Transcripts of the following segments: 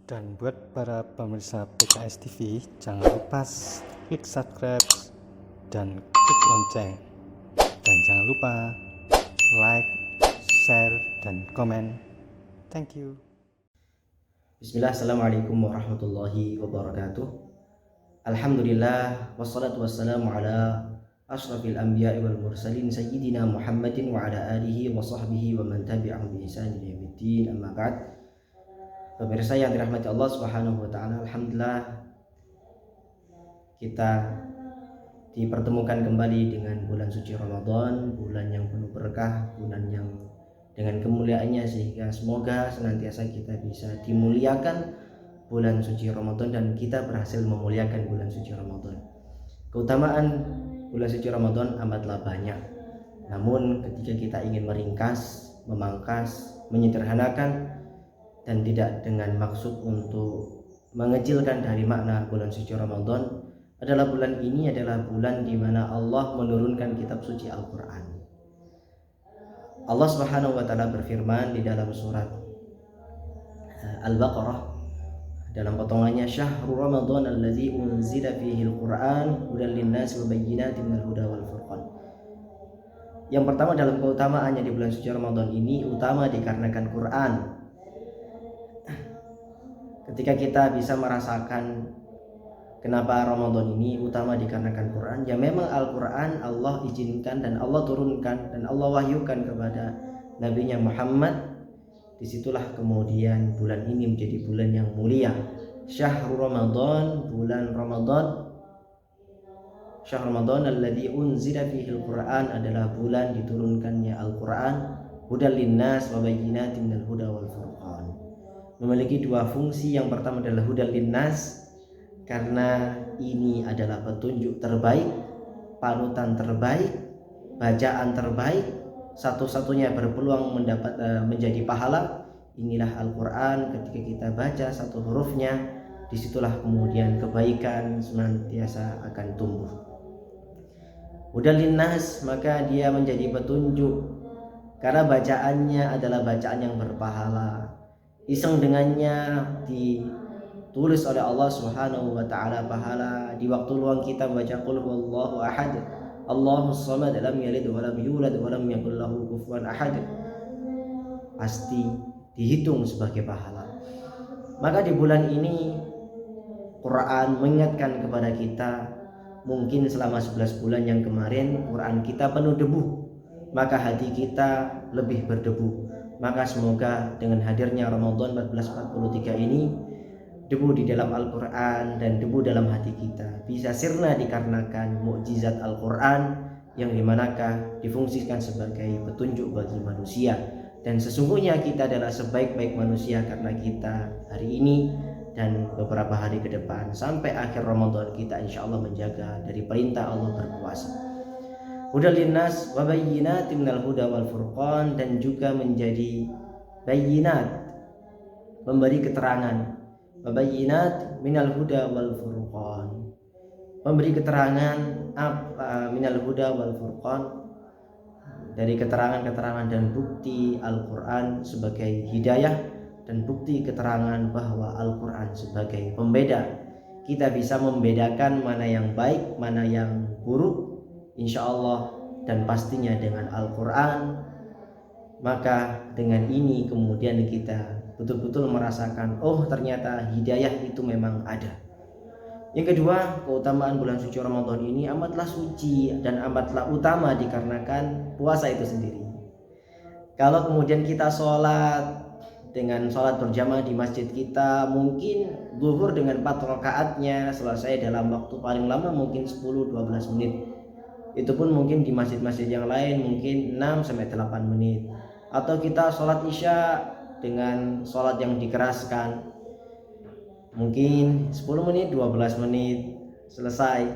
Dan buat para pemirsa PKS TV, jangan lupa klik subscribe dan klik lonceng. Dan jangan lupa like, share, dan komen. Thank you. Bismillah, assalamualaikum warahmatullahi wabarakatuh. Alhamdulillah, wassalatu wassalamu ala ashrafil anbiya'i wal mursalin sayyidina Muhammadin wa ala alihi wa sahbihi wa man tabi'ahum bi ihsan ila yaumiddin, amma ba'd. Pemirsa yang dirahmati Allah Subhanahu wa taala, alhamdulillah kita dipertemukan kembali dengan bulan suci Ramadan, bulan yang penuh berkah, bulan yang dengan kemuliaannya, sehingga semoga senantiasa kita bisa dimuliakan bulan suci Ramadan dan kita berhasil memuliakan bulan suci Ramadan. Keutamaan bulan suci Ramadan amatlah banyak. Namun ketika kita ingin meringkas, memangkas, menyederhanakan dan tidak dengan maksud untuk mengecilkan dari makna bulan suci Ramadan, adalah bulan ini adalah bulan di mana Allah menurunkan kitab suci Al-Qur'an. Allah Subhanahu wa taala berfirman di dalam surat Al-Baqarah dalam potongannya, Syahrul Ramadan allazi unzila fihi al-Qur'an hudan lin-nasi wa bayyinatin minal huda wal furqan. Yang pertama dalam keutamaannya di bulan suci Ramadan ini, utama dikarenakan Quran. Ketika kita bisa merasakan kenapa Ramadan ini utama dikarenakan Quran, ya memang Al-Quran Allah izinkan dan Allah turunkan dan Allah wahyukan kepada Nabi-Nya Muhammad. Disitulah kemudian bulan ini menjadi bulan yang mulia. Syahrul Ramadan, bulan Ramadan. Syahrul Ramadan alladzi unzila fihi al-Quran adalah bulan diturunkannya Al-Quran. Hudan linnas wa bayyinatin minal huda wal furqan. Memiliki dua fungsi. Yang pertama adalah hudan linnas, karena ini adalah petunjuk terbaik, panutan terbaik, bacaan terbaik, satu-satunya berpeluang menjadi pahala. Inilah Al-Quran. Ketika kita baca satu hurufnya, disitulah kemudian kebaikan senantiasa akan tumbuh. Hudal linnas, maka dia menjadi petunjuk karena bacaannya adalah bacaan yang berpahala. Iseng dengannya ditulis oleh Allah Subhanahu wa taala pahala. Di waktu luang kita baca qul huwallahu ahad, Allahus samad, lam yalid wa lam yulad wa lam yakul lahu kufuwan ahad, pasti dihitung sebagai pahala. Maka di bulan ini Quran mengingatkan kepada kita, mungkin selama 11 bulan yang kemarin Quran kita penuh debu, maka hati kita lebih berdebu. Maka semoga dengan hadirnya Ramadan 1443 ini, debu di dalam Al-Quran dan debu dalam hati kita bisa sirna dikarenakan mukjizat Al-Quran, yang dimanakah difungsikan sebagai petunjuk bagi manusia. Dan sesungguhnya kita adalah sebaik-baik manusia karena kita hari ini dan beberapa hari ke depan sampai akhir Ramadan kita insya Allah menjaga dari perintah Allah berpuasa. Hudal linnas wa bayyinatin minal huda wal furqan, dan juga menjadi bayyinat, memberi keterangan. Wabayinat minal huda wal furqan, memberi keterangan minal huda wal furqan, dari keterangan-keterangan dan bukti Al-Quran sebagai hidayah dan bukti keterangan bahwa Al-Quran sebagai pembeda. Kita bisa membedakan mana yang baik, mana yang buruk, insya Allah, dan pastinya dengan Al-Quran. Maka dengan ini kemudian kita betul-betul merasakan, oh ternyata hidayah itu memang ada. Yang kedua, keutamaan bulan suci Ramadan ini amatlah suci dan amatlah utama dikarenakan puasa itu sendiri. Kalau kemudian kita sholat dengan sholat berjamaah di masjid kita, mungkin zuhur dengan 4 rakaatnya selesai dalam waktu paling lama mungkin 10-12 menit. Itu pun mungkin di masjid-masjid yang lain mungkin 6-8 menit. Atau kita sholat isya dengan sholat yang dikeraskan, mungkin 10 menit, 12 menit selesai.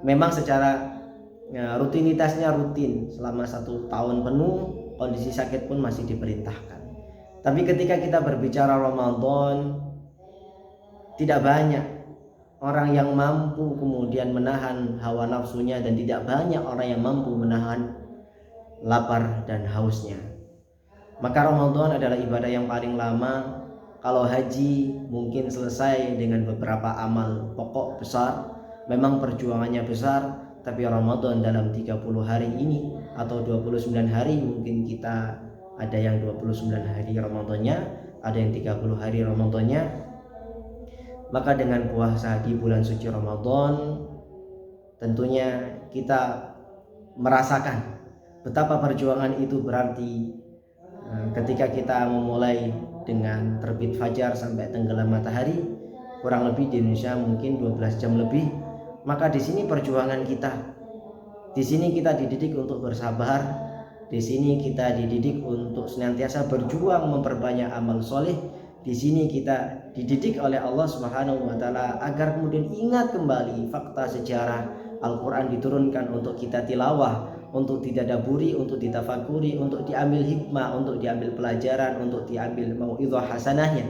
Memang secara rutinitasnya rutin selama 1 tahun penuh, kondisi sakit pun masih diperintahkan. Tapi ketika kita berbicara Ramadan, tidak banyak orang yang mampu kemudian menahan hawa nafsunya, dan tidak banyak orang yang mampu menahan lapar dan hausnya. Maka Ramadan adalah ibadah yang paling lama Kalau haji mungkin selesai dengan beberapa amal pokok besar, memang perjuangannya besar, tapi Ramadan dalam 30 hari ini atau 29 hari, mungkin kita ada yang 29 hari Ramadannya, ada yang 30 hari Ramadannya. Maka dengan puasa di bulan suci Ramadan, tentunya kita merasakan betapa perjuangan itu berarti. Ketika kita memulai dengan terbit fajar sampai tenggelam matahari, kurang lebih di Indonesia mungkin 12 jam lebih, maka di sini perjuangan kita. Di sini kita dididik untuk bersabar, di sini kita dididik untuk senantiasa berjuang memperbanyak amal soleh. Di sini kita dididik oleh Allah Subhanahu wa taala agar kemudian ingat kembali fakta sejarah Al-Qur'an diturunkan untuk kita tilawah, untuk ditadaburi, untuk ditafakuri, untuk diambil hikmah, untuk diambil pelajaran, untuk diambil mau'izah hasanahnya,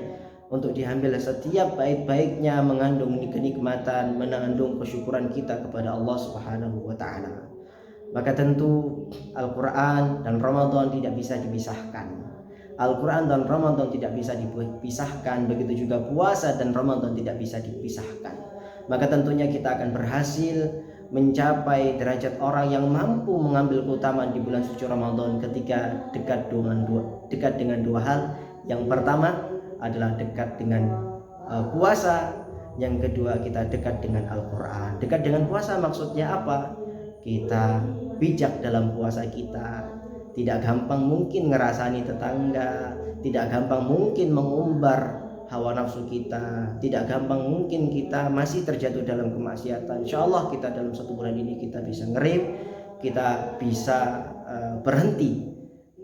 untuk diambil setiap baik-baiknya, mengandung kenikmatan, mengandung kesyukuran kita kepada Allah Subhanahu wa taala. Maka tentu Al-Qur'an dan Ramadan tidak bisa dipisahkan. Al-Quran dan Ramadan tidak bisa dipisahkan, begitu juga puasa dan Ramadan tidak bisa dipisahkan. Maka tentunya kita akan berhasil mencapai derajat orang yang mampu mengambil keutamaan di bulan suci Ramadan ketika dekat dengan dua hal. Yang pertama adalah dekat dengan puasa, yang kedua kita dekat dengan Al-Quran. Dekat dengan puasa maksudnya apa? Kita bijak dalam puasa kita, tidak gampang mungkin ngerasani tetangga, tidak gampang mungkin mengumbar hawa nafsu kita, tidak gampang mungkin kita masih terjatuh dalam kemaksiatan. Insya Allah kita dalam 1 bulan ini kita bisa ngerem, kita bisa berhenti,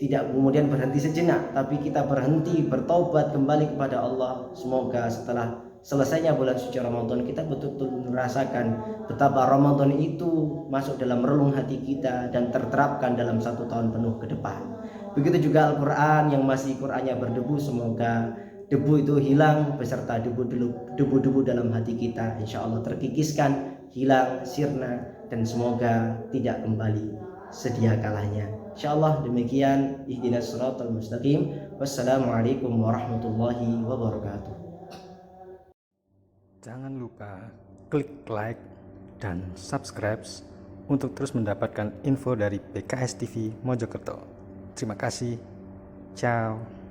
tidak kemudian berhenti sejenak, tapi kita berhenti bertobat kembali kepada Allah. Semoga setelah selesainya bulan suci Ramadan kita betul-betul merasakan betapa Ramadan itu masuk dalam relung hati kita dan terterapkan dalam 1 tahun penuh ke depan. Begitu juga Al-Quran yang masih Qurannya berdebu, semoga debu itu hilang beserta debu-debu dalam hati kita, insya Allah terkikiskan, hilang, sirna, dan semoga tidak kembali sedia kalanya. Insya Allah demikian. Ihdinas siratal mustaqim. Wassalamualaikum warahmatullahi wabarakatuh. Jangan lupa klik like dan subscribe untuk terus mendapatkan info dari PKS TV Mojokerto. Terima kasih. Ciao.